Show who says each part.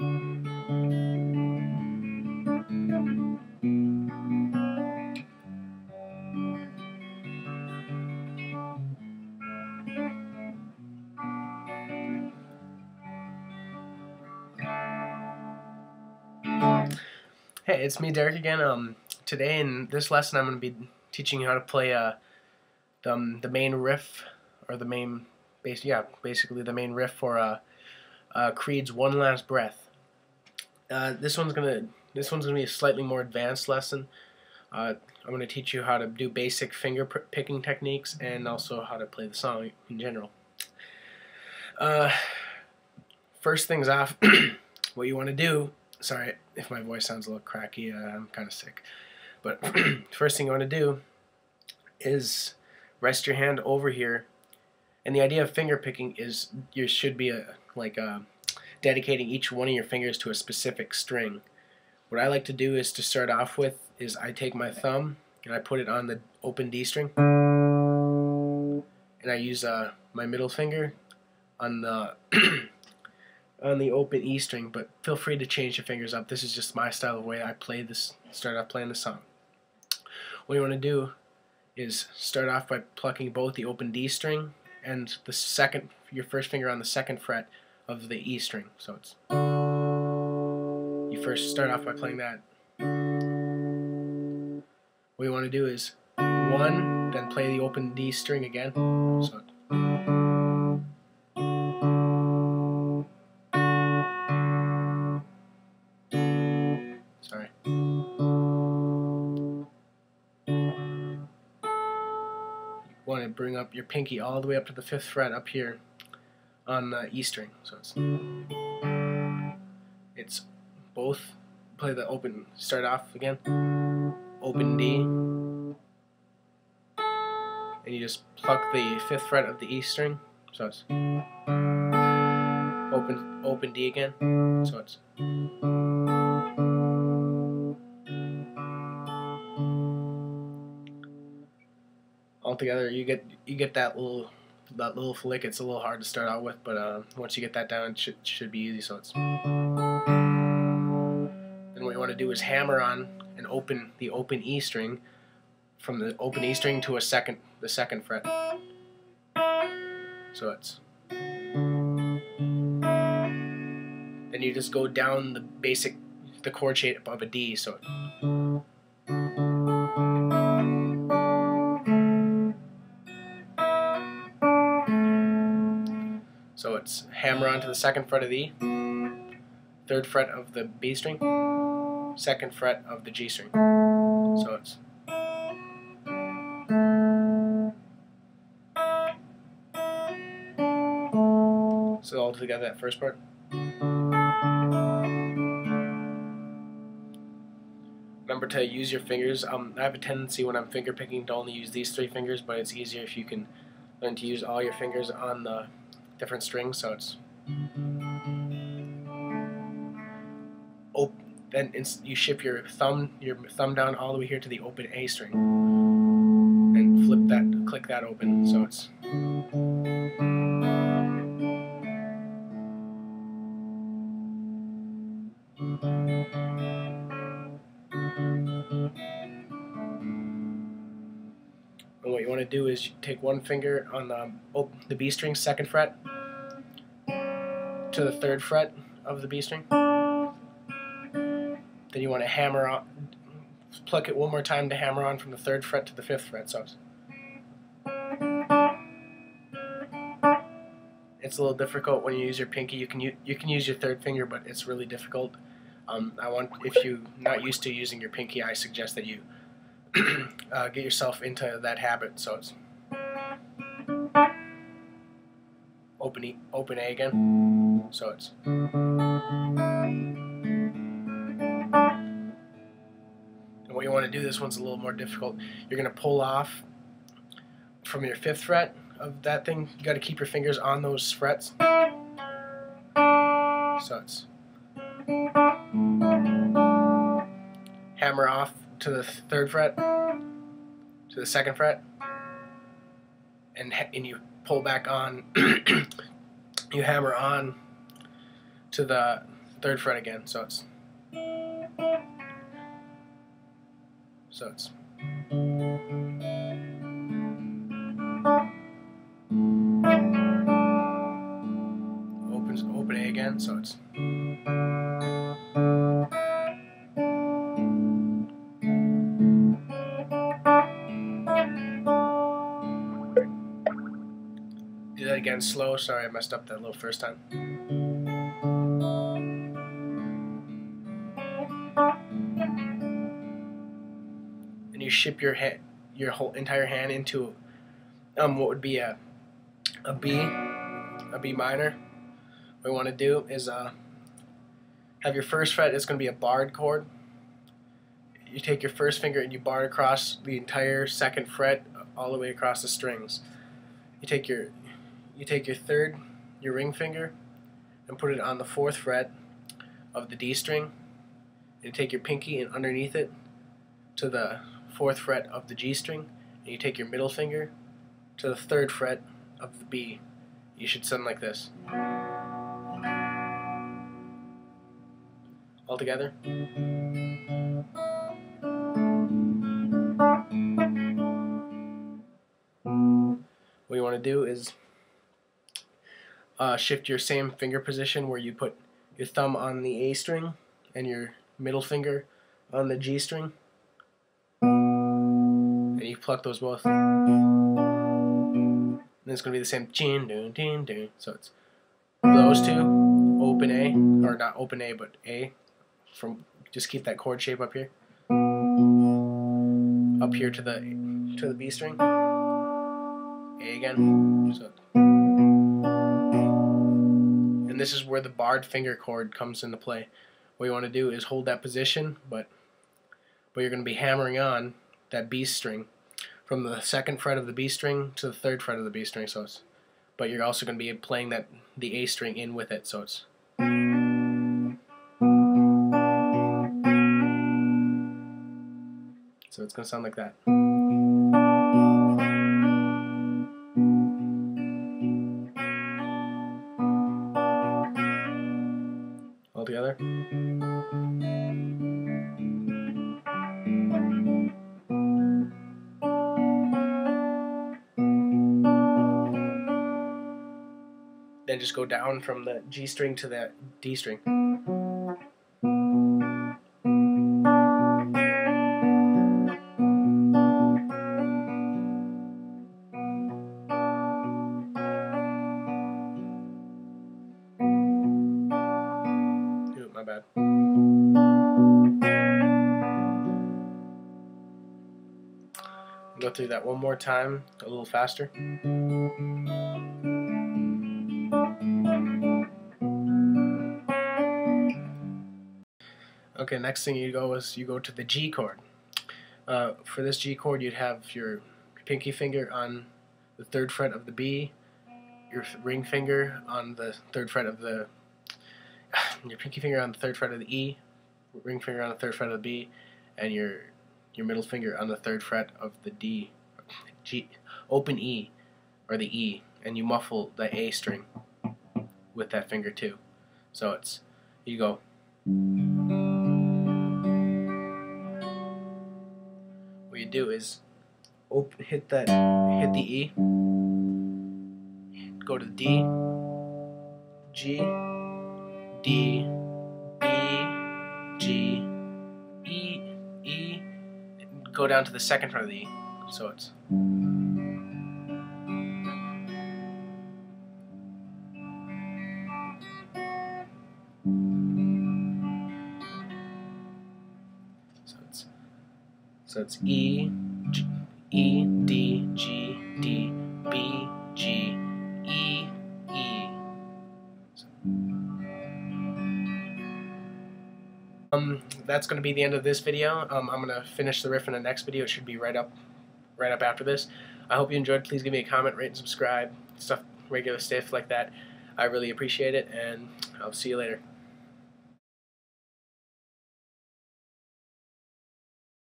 Speaker 1: Hey, it's me, Derek again. Today in this lesson, I'm going to be teaching you how to play the main riff, or the main basically the main riff for Creed's "One Last Breath." This one's gonna be a slightly more advanced lesson. I'm going to teach you how to do basic finger picking techniques and also how to play the song in general. First things off, what you want to do. Sorry if my voice sounds a little cracky, I'm kind of sick. But first thing you want to do is rest your hand over here. And the idea of finger picking is you should be dedicating each one of your fingers to a specific string. What I like to do is to start off with is I take my thumb and I put it on the open D string. And I use my middle finger on the on the open E string, but feel free to change your fingers up. This is just my style of way I play this. Start off playing the song. What you want to do is start off by plucking both the open D string and your first finger on the second fret of the E string. So it's you first start off by playing that. What you want to do is 1, then play the open D string again. So sorry. You want to bring up your pinky all the way up to the 5th fret up here on the E string. So it's both. Play the open. Start off again. Open D, and you just pluck the 5th fret of the E string. So it's open D again. So it's altogether you get that little flick. It's a little hard to start out with, but once you get that down, it should be easy. So it's. Then what you want to do is hammer on and open the open E string from the open E string to the second fret. So it's. Then you just go down the chord shape of a D. So. So it's hammer onto the 2nd fret of the E, 3rd fret of the B string, 2nd fret of the G string. So it's. So all together, that first part. Remember to use your fingers. I have a tendency when I'm finger picking to only use these 3 fingers, but it's easier if you can learn to use all your fingers on the different strings. So it's. Then you shift your thumb down all the way here to the open A string, and click that open. So it's. And what you want to do is you take one finger on the B string, 2nd fret, to the 3rd fret of the B string. Then you want to hammer on, pluck it one more time to hammer on from the 3rd fret to the 5th fret. So it's a little difficult when you use your pinky. You can use your 3rd finger, but it's really difficult. If you're not used to using your pinky, I suggest that you get yourself into that habit. So it's open A again. So it's. And what you want to do, this one's a little more difficult. You're going to pull off from your 5th fret of that thing. You got to keep your fingers on those frets. So it's. Hammer off to the 3rd fret, to the 2nd fret, and you pull back on. You hammer on to the third fret again. So it's open A again. So it's do that again slow. Sorry, I messed up that little first time. And you ship your whole entire hand into what would be a B minor. What we want to do is have your first fret. It's going to be a barred chord. You take your first finger and you bar across the entire second fret all the way across the strings. You take your third, your ring finger, and put it on the fourth fret of the D string. You take your pinky and underneath it to the fourth fret of the G string, and you take your middle finger to the third fret of the B. You should sound like this. All together. What you want to do is shift your same finger position where you put your thumb on the A string and your middle finger on the G string, and you pluck those both. And it's going to be the same. So it's those two, open A, or not open A, but A. Just keep that chord shape up here to the B string. A again. So, and this is where the barred finger chord comes into play. What you want to do is hold that position, but you're going to be hammering on that B string from the second fret of the B string to the third fret of the B string. So it's, but you're also going to be playing the A string in with it. So it's. So it's going to sound like that. All together. Then just go down from the G string to the D string. My bad. Go through that one more time, a little faster. Okay, next thing you go to the G chord. For this G chord, you'd have your pinky finger on the third fret of the B, your ring finger on the third fret of the your pinky finger on the third fret of the E, ring finger on the third fret of the B, and your middle finger on the third fret of the D, G, open E, or the E, and you muffle the A string with that finger too. So it's, you go. What you do is hit the E, go to D, G, D, E, G, E, E, and go down to the second fret of the E. So it's. So it's E, G, E, D, G, D, B, G, E, E. That's going to be the end of this video. I'm going to finish the riff in the next video. It should be right up after this. I hope you enjoyed. Please give me a comment, rate, and subscribe. Stuff, regular stuff like that. I really appreciate it, and I'll see you later.